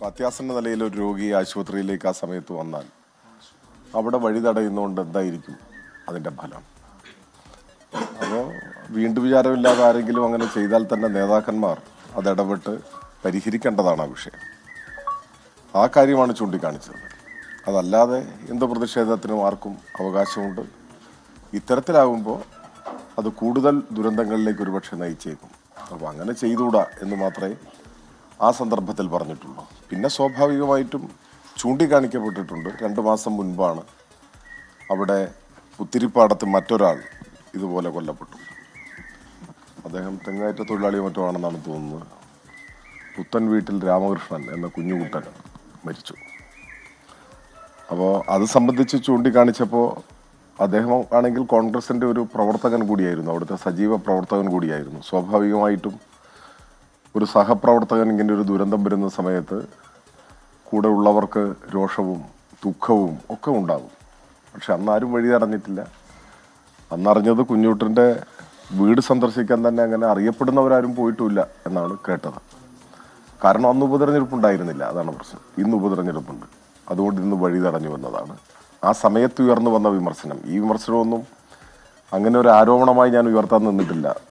അത്യാസന്ന നിലയിൽ ഒരു രോഗി ആശുപത്രിയിലേക്ക് ആ സമയത്ത് വന്നാൽ അവിടെ വഴി തടയുന്നതുകൊണ്ട് എന്തായിരിക്കും അതിൻ്റെ ഫലം? അപ്പോൾ വീണ്ടും വിചാരമില്ലാതെ ആരെങ്കിലും അങ്ങനെ ചെയ്താൽ തന്നെ നേതാക്കന്മാർ അതിടപെട്ട് പരിഹരിക്കേണ്ടതാണ് ആ വിഷയം. ആ കാര്യമാണ് ചൂണ്ടിക്കാണിച്ചത്. അതല്ലാതെ എന്ത് പ്രതിഷേധത്തിനും ആർക്കും അവകാശമുണ്ട്. ഇത്തരത്തിലാകുമ്പോൾ അത് കൂടുതൽ ദുരന്തങ്ങളിലേക്ക് ഒരുപക്ഷെ നയിച്ചേക്കും. അപ്പോൾ അങ്ങനെ ചെയ്തുകൂടാ എന്ന് മാത്രമേ ആ സന്ദർഭത്തിൽ പറഞ്ഞിട്ടുള്ളൂ. പിന്നെ സ്വാഭാവികമായിട്ടും ചൂണ്ടിക്കാണിക്കപ്പെട്ടിട്ടുണ്ട്. 2 മാസം മുൻപാണ് അവിടെ പുത്തിരിപ്പാടത്ത് മറ്റൊരാൾ ഇതുപോലെ കൊല്ലപ്പെട്ടു. അദ്ദേഹം തെങ്ങേറ്റ തൊഴിലാളിയോ മറ്റോ ആണെന്നാണ് തോന്നുന്നത്. പുത്തൻ വീട്ടിൽ രാമകൃഷ്ണൻ എന്ന കുഞ്ഞുകുട്ടൻ മരിച്ചു. അപ്പോൾ അത് സംബന്ധിച്ച് ചൂണ്ടിക്കാണിച്ചപ്പോൾ അദ്ദേഹം ആണെങ്കിൽ കോൺഗ്രസിൻ്റെ ഒരു പ്രവർത്തകൻ കൂടിയായിരുന്നു, അവിടുത്തെ സജീവ പ്രവർത്തകൻ കൂടിയായിരുന്നു. സ്വാഭാവികമായിട്ടും ഒരു സഹപ്രവർത്തകൻ ഇങ്ങനെ ഒരു ദുരന്തം വരുന്ന സമയത്ത് കൂടെ ഉള്ളവർക്ക് രോഷവും ദുഃഖവും ഒക്കെ ഉണ്ടാകും. പക്ഷെ അന്നാരും വഴി തടഞ്ഞിട്ടില്ല. അന്നറിഞ്ഞത് കുഞ്ഞുട്ടിൻ്റെ വീട് സന്ദർശിക്കാൻ തന്നെ അങ്ങനെ അറിയപ്പെടുന്നവരാരും പോയിട്ടുമില്ല എന്നാണ് കേട്ടത്. കാരണം അന്ന് ഉപതെരഞ്ഞെടുപ്പുണ്ടായിരുന്നില്ല, അതാണ് പ്രശ്നം. ഇന്ന് ഉപതെരഞ്ഞെടുപ്പുണ്ട്, അതുകൊണ്ട് ഇന്ന് വഴി തടഞ്ഞു വന്നതാണ് ആ സമയത്ത് ഉയർന്നു വന്ന വിമർശനം. ഈ വിമർശനമൊന്നും അങ്ങനെ ഒരു ആരോപണമായി ഞാൻ ഉയർത്താൻ നിന്നിട്ടില്ല.